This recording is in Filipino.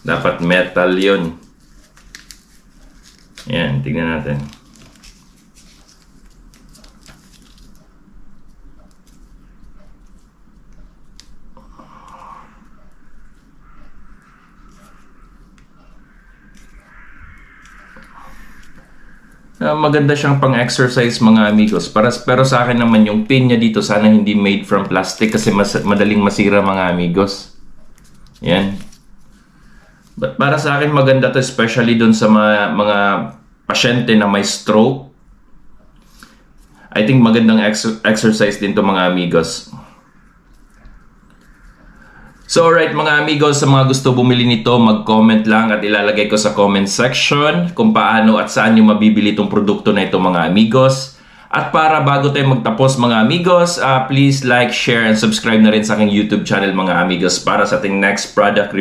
Dapat metal yun. Yan, tignan natin. Maganda siyang pang-exercise mga amigos. Pero sa akin naman yung pin niya dito sana hindi made from plastic kasi madaling masira mga amigos. Yan. But para sa akin maganda to, especially dun sa mga pasyente na may stroke. I think magandang exercise din to mga amigos. So alright mga amigos, sa mga gusto bumili nito, mag-comment lang at ilalagay ko sa comment section kung paano at saan nyo mabibili itong produkto na ito mga amigos. At para bago tayo magtapos mga amigos, please like, share, and subscribe na rin sa aking YouTube channel mga amigos para sa ating next product review.